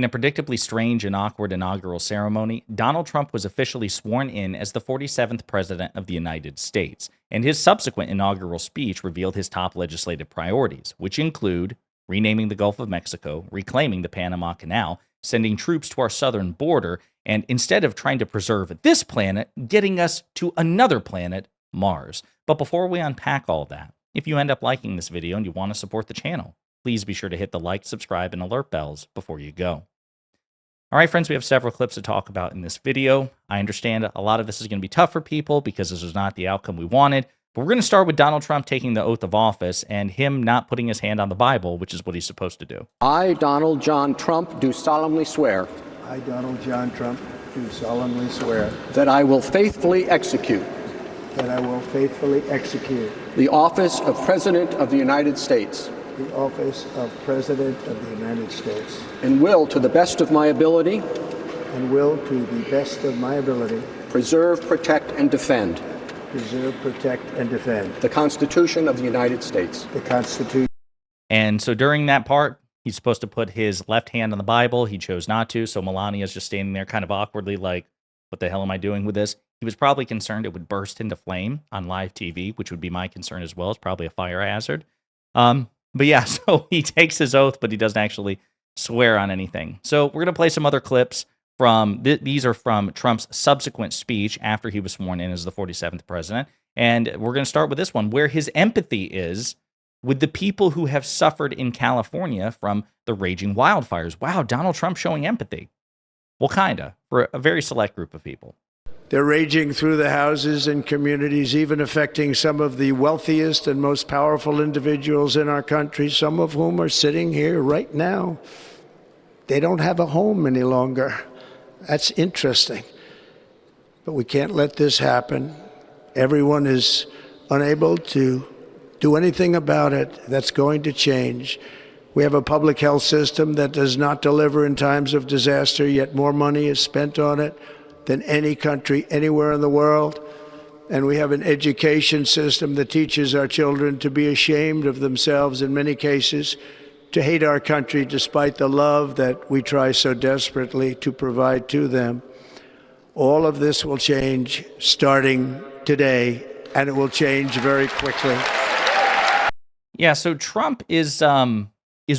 In a predictably strange and awkward inaugural ceremony, Donald Trump was officially sworn in as the 47th President of the United States, and his subsequent inaugural speech revealed his top legislative priorities, which include renaming the Gulf of Mexico, reclaiming the Panama Canal, sending troops to our southern border, and instead of trying to preserve this planet, getting us to another planet, Mars. But before we unpack all that, if you end up liking this video and you want to support the channel, please be sure to hit the like, subscribe, and alert bells before you go. All right, friends, we have several clips to talk about in this video. I understand a lot of this is going to be tough for people because this was not the outcome we wanted. But we're going to start with Donald Trump taking the oath of office and him not putting his hand on the Bible, which is what he's supposed to do. I, Donald John Trump, do solemnly swear. I, Donald John Trump, do solemnly swear. That I will faithfully execute. That I will faithfully execute. The office of President of the United States. The office of President of the United States. And will, to the best of my ability. And will, to the best of my ability. Preserve, protect, and defend. Preserve, protect, and defend. The Constitution of the United States. The Constitution. And so during that part, he's supposed to put his left hand on the Bible. He chose not to. So Melania's just standing there kind of awkwardly like, what the hell am I doing with this? He was probably concerned it would burst into flame on live TV, which would be my concern as well. It's probably a fire hazard. But yeah, so he takes his oath, but he doesn't actually swear on anything. So we're going to play some other clips from, these are from Trump's subsequent speech after he was sworn in as the 47th president. And we're going to start with this one, where his empathy is with the people who have suffered in California from the raging wildfires. Wow, Donald Trump showing empathy. Well, kinda, for a very select group of people. They're raging through the houses and communities, even affecting some of the wealthiest and most powerful individuals in our country, some of whom are sitting here right now. They don't have a home any longer. That's interesting. But we can't let this happen. Everyone is unable to do anything about it. That's going to change. We have a public health system that does not deliver in times of disaster, yet more money is spent on it than any country anywhere in the world. And we have an education system that teaches our children to be ashamed of themselves in many cases, to hate our country despite the love that we try so desperately to provide to them. All of this will change starting today, and it will change very quickly. Yeah, so Trump is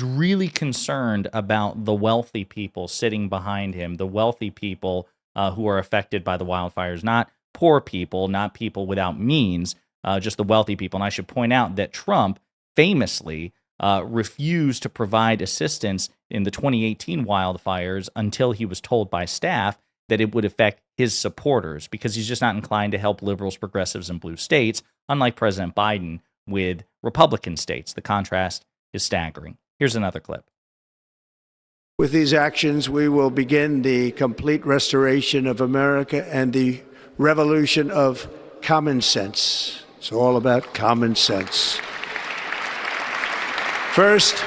really concerned about the wealthy people sitting behind him, the wealthy people who are affected by the wildfires, not poor people, not people without means, just the wealthy people. And I should point out that Trump famously refused to provide assistance in the 2018 wildfires until he was told by staff that it would affect his supporters, because he's just not inclined to help liberals, progressives, and blue states, unlike President Biden with Republican states. The contrast is staggering. Here's another clip. With these actions, we will begin the complete restoration of America and the revolution of common sense. It's all about common sense. First,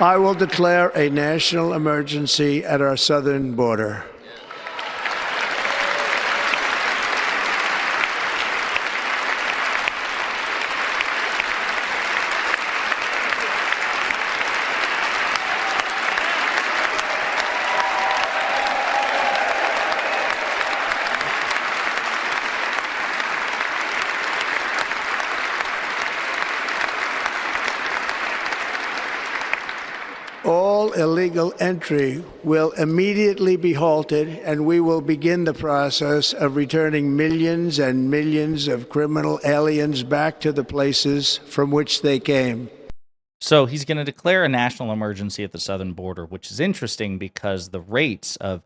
I will declare a national emergency at our southern border. All illegal entry will immediately be halted, and we will begin the process of returning millions and millions of criminal aliens back to the places from which they came. So he's going to declare a national emergency at the southern border, which is interesting because the rates of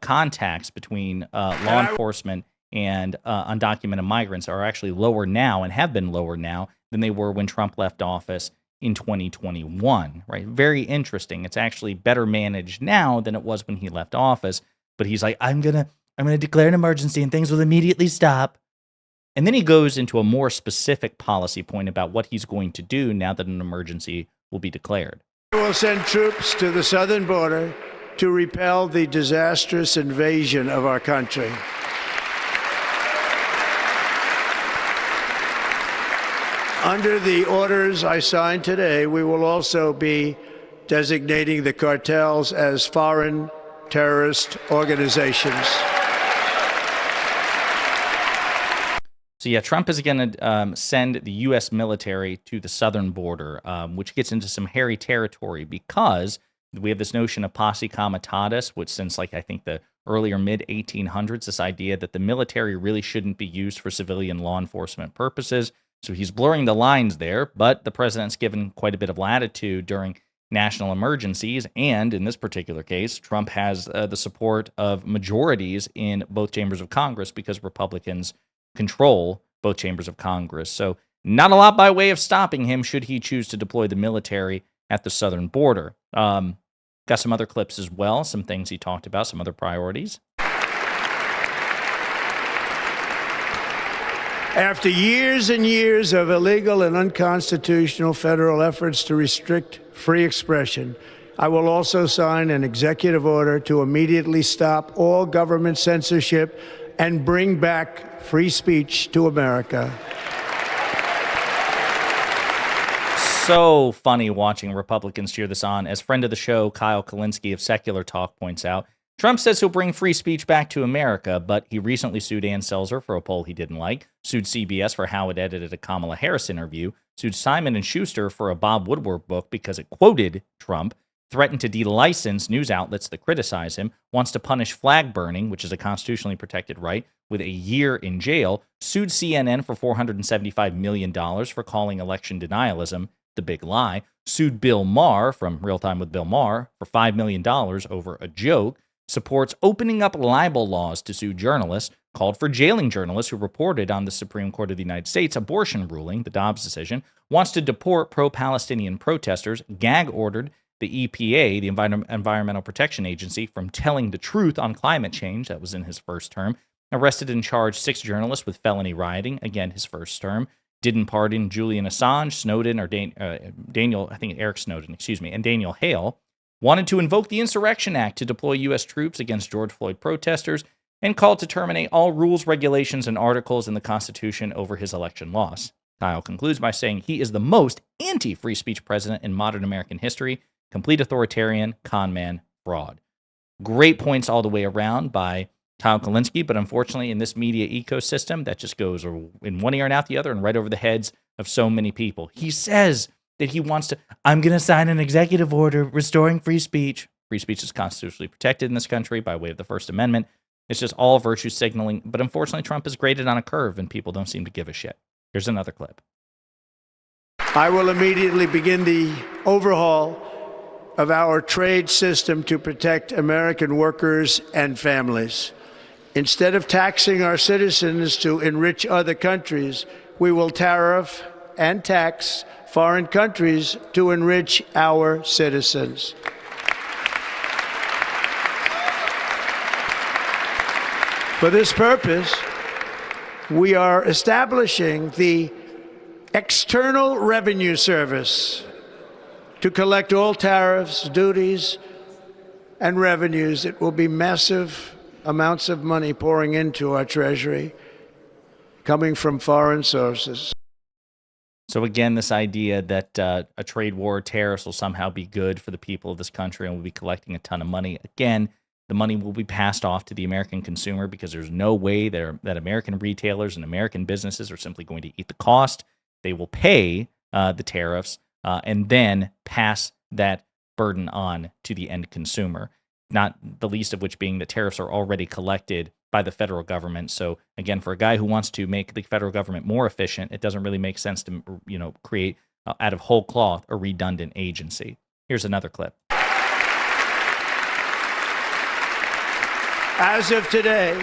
contacts between law enforcement and undocumented migrants are actually lower now and have been lower now than they were when Trump left office in 2021, right? Very interesting. It's actually better managed now than it was when he left office. But he's like, I'm gonna declare an emergency and things will immediately stop. And then he goes into a more specific policy point about what he's going to do now that an emergency will be declared. We will send troops to the southern border to repel the disastrous invasion of our country. Under the orders I signed today, we will also be designating the cartels as foreign terrorist organizations. So yeah, Trump is going to send the U.S. military to the southern border, which gets into some hairy territory because we have this notion of posse comitatus, which since I think the earlier mid 1800s, this idea that the military really shouldn't be used for civilian law enforcement purposes. So he's blurring the lines there, but the president's given quite a bit of latitude during national emergencies. And in this particular case, Trump has the support of majorities in both chambers of Congress because Republicans control both chambers of Congress. So not a lot by way of stopping him should he choose to deploy the military at the southern border. Got some other clips as well, some things he talked about, some other priorities. After years and years of illegal and unconstitutional federal efforts to restrict free expression, I will also sign an executive order to immediately stop all government censorship and bring back free speech to America. So funny watching Republicans cheer this on. As friend of the show, Kyle Kulinski of Secular Talk points out, Trump says he'll bring free speech back to America, but he recently sued Ann Selzer for a poll he didn't like, sued CBS for how it edited a Kamala Harris interview, sued Simon & Schuster for a Bob Woodward book because it quoted Trump, threatened to de-license news outlets that criticize him, wants to punish flag burning, which is a constitutionally protected right, with a year in jail, sued CNN for $475 million for calling election denialism the big lie, sued Bill Maher from Real Time with Bill Maher for $5 million over a joke, supports opening up libel laws to sue journalists, called for jailing journalists who reported on the Supreme Court of the United States abortion ruling, the Dobbs decision, wants to deport pro-Palestinian protesters, gag ordered the EPA, the Environmental Protection Agency, from telling the truth on climate change, that was in his first term, arrested and charged 6 journalists with felony rioting, again his first term, didn't pardon Julian Assange, Snowden, or Eric Snowden, and Daniel Hale, wanted to invoke the Insurrection Act to deploy U.S. troops against George Floyd protesters, and called to terminate all rules, regulations, and articles in the Constitution over his election loss. Kyle concludes by saying he is the most anti-free speech president in modern American history, complete authoritarian, con man, fraud. Great points all the way around by Kyle Kulinski, but unfortunately in this media ecosystem, that just goes in one ear and out the other and right over the heads of so many people. He says that he wants to, I'm going to sign an executive order restoring free speech. Free speech is constitutionally protected in this country by way of the First Amendment. It's just all virtue signaling, but unfortunately Trump is graded on a curve and people don't seem to give a shit. Here's another clip. I will immediately begin the overhaul of our trade system to protect American workers and families. Instead of taxing our citizens to enrich other countries, we will tariff and tax foreign countries to enrich our citizens. For this purpose, we are establishing the External Revenue Service to collect all tariffs, duties, and revenues. It will be massive amounts of money pouring into our treasury, coming from foreign sources. So again, this idea that a trade war, tariffs will somehow be good for the people of this country and we'll be collecting a ton of money. Again, the money will be passed off to the American consumer because there's no way that American retailers and American businesses are simply going to eat the cost. They will pay the tariffs and then pass that burden on to the end consumer, not the least of which being that tariffs are already collected by the federal government. So again, for a guy who wants to make the federal government more efficient, it doesn't really make sense to create out of whole cloth a redundant agency. Here's another clip. As of today,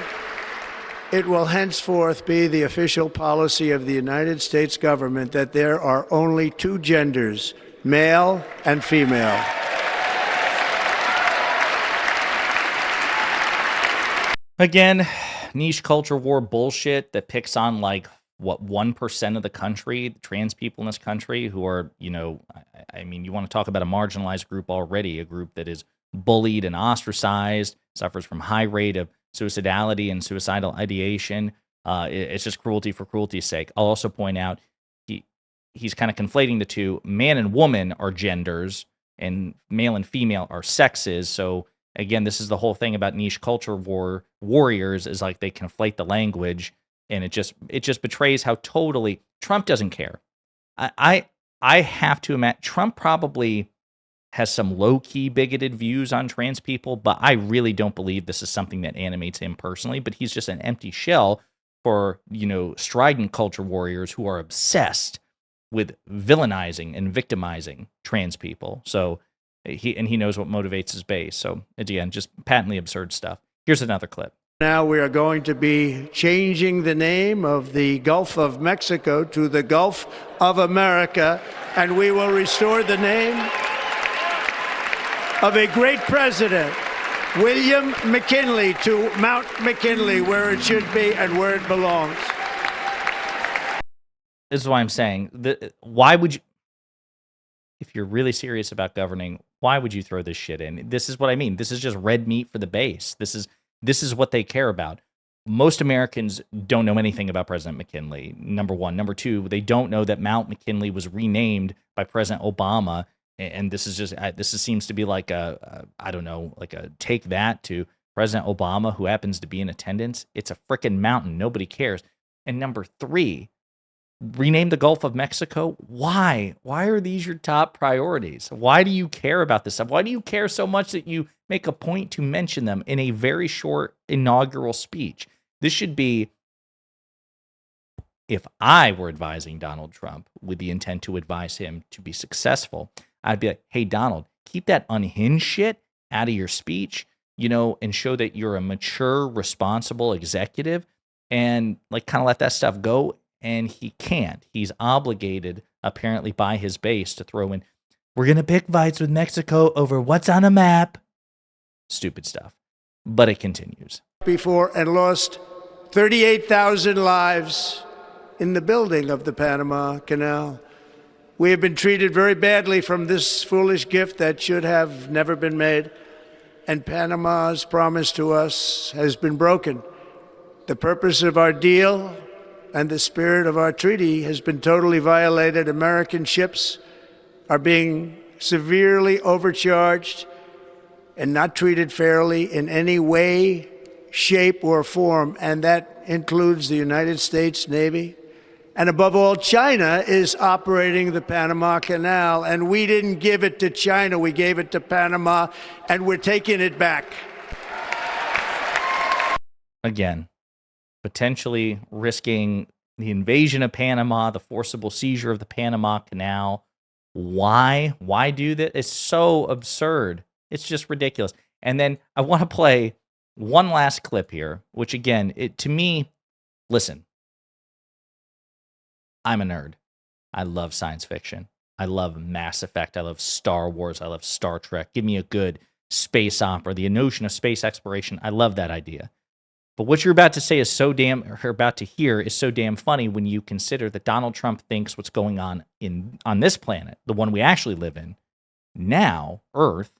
it will henceforth be the official policy of the United States government that there are only 2 genders, male and female. Again, niche culture war bullshit that picks on 1% of the country, trans people in this country who are, you want to talk about a marginalized group already, a group that is bullied and ostracized, suffers from high rate of suicidality and suicidal ideation. It's just cruelty for cruelty's sake. I'll also point out he's kind of conflating the two. Man and woman are genders, and male and female are sexes. So again, this is the whole thing about niche culture warriors is like they conflate the language, and it just betrays how totally Trump doesn't care. I have to imagine Trump probably has some low-key bigoted views on trans people, but I really don't believe this is something that animates him personally, but he's just an empty shell for, strident culture warriors who are obsessed with villainizing and victimizing trans people. So he knows what motivates his base. So again, just patently absurd stuff. Here's another clip. Now we are going to be changing the name of the Gulf of Mexico to the Gulf of America, and we will restore the name of a great president, William McKinley, to Mount McKinley, where it should be and where it belongs. This is why I'm saying, why would you, if you're really serious about governing, why would you throw this shit in? This is what I mean. This is just red meat for the base. This is what they care about. Most Americans don't know anything about President McKinley, number one. Number two, they don't know that Mount McKinley was renamed by President Obama. And this seems to be like I don't know, like a take that to President Obama, who happens to be in attendance. It's a freaking mountain. Nobody cares. And number three, rename the Gulf of Mexico. Why? Why are these your top priorities? Why do you care about this stuff? Why do you care so much that you make a point to mention them in a very short inaugural speech? This should be, if I were advising Donald Trump with the intent to advise him to be successful, I'd be like, hey, Donald, keep that unhinged shit out of your speech, and show that you're a mature, responsible executive, and like kind of let that stuff go. And he can't. He's obligated, apparently, by his base to throw in, we're going to pick fights with Mexico over what's on a map. Stupid stuff. But it continues. Before and lost 38,000 lives in the building of the Panama Canal. We have been treated very badly from this foolish gift that should have never been made, and Panama's promise to us has been broken. The purpose of our deal and the spirit of our treaty has been totally violated. American ships are being severely overcharged and not treated fairly in any way, shape, or form, and that includes the United States Navy. And above all, China is operating the Panama Canal, and we didn't give it to China. We gave it to Panama, and we're taking it back. Again, potentially risking the invasion of Panama, the forcible seizure of the Panama Canal. Why? Why do that? It's so absurd. It's just ridiculous. And then I want to play one last clip here, which again, to me, listen, I'm a nerd. I love science fiction. I love Mass Effect. I love Star Wars. I love Star Trek. Give me a good space opera. The notion of space exploration. I love that idea. But what you're about to say is about to hear is so damn funny when you consider that Donald Trump thinks what's going on this planet, the one we actually live in, now, Earth,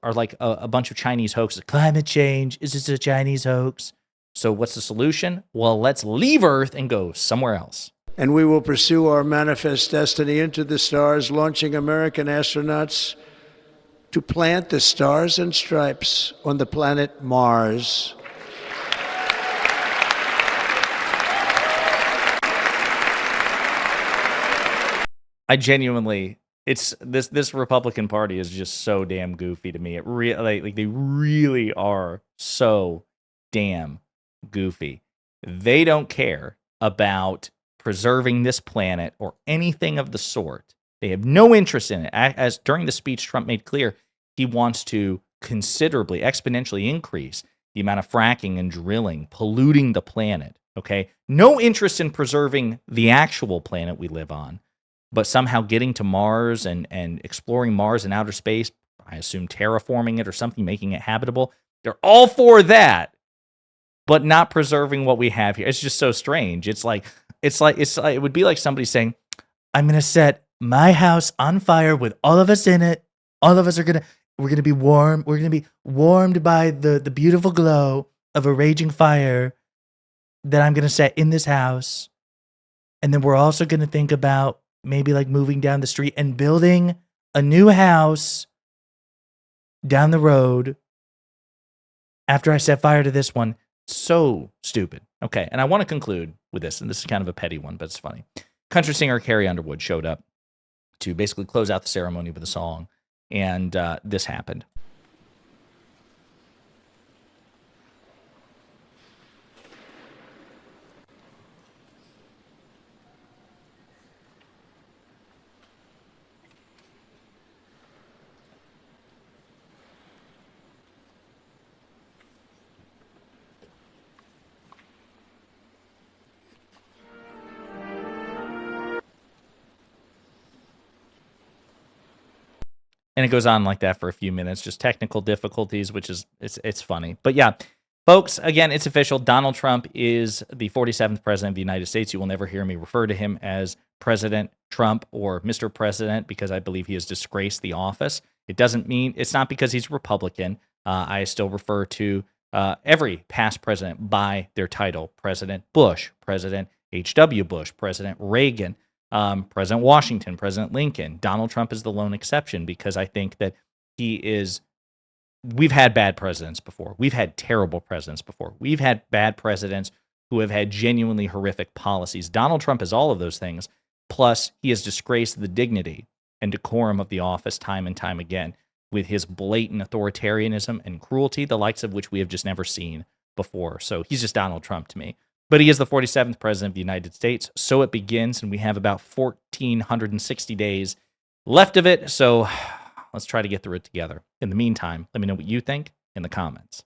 are like a bunch of Chinese hoaxes. Climate change, is this a Chinese hoax? So what's the solution? Well, let's leave Earth and go somewhere else. And we will pursue our manifest destiny into the stars, launching American astronauts to plant the stars and stripes on the planet Mars. I genuinely, it's this Republican Party is just so damn goofy to me. It like they really are so damn goofy. They don't care about preserving this planet or anything of the sort. They have no interest in it. As during the speech, Trump made clear he wants to considerably, exponentially increase the amount of fracking and drilling, polluting the planet. Okay, no interest in preserving the actual planet we live on. But somehow getting to Mars and exploring Mars in outer space, I assume terraforming it or something, making it habitable. They're all for that, but not preserving what we have here. It's just so strange. It's like it would be like somebody saying, "I'm going to set my house on fire with all of us in it. All of us we're going to be warm. We're going to be warmed by the beautiful glow of a raging fire that I'm going to set in this house. And then we're also going to think about maybe like moving down the street and building a new house down the road after I set fire to this one. So stupid. Okay, and I want to conclude with this, and this is kind of a petty one, but it's funny. Country singer Carrie Underwood showed up to basically close out the ceremony with a song, and this happened. And it goes on like that for a few minutes, just technical difficulties, which is it's funny. But yeah, folks, again, it's official. Donald Trump is the 47th president of the United States. You will never hear me refer to him as President Trump or Mr. President because I believe he has disgraced the office. It doesn't mean it's not because he's Republican. I still refer to every past president by their title: President Bush, President H.W. Bush, President Reagan, President Washington, President Lincoln. Donald Trump is the lone exception because I think that we've had bad presidents before. We've had terrible presidents before. We've had bad presidents who have had genuinely horrific policies. Donald Trump is all of those things. Plus, he has disgraced the dignity and decorum of the office time and time again with his blatant authoritarianism and cruelty, the likes of which we have just never seen before. So he's just Donald Trump to me. But he is the 47th president of the United States. So it begins, and we have about 1,460 days left of it. So let's try to get through it together. In the meantime, let me know what you think in the comments.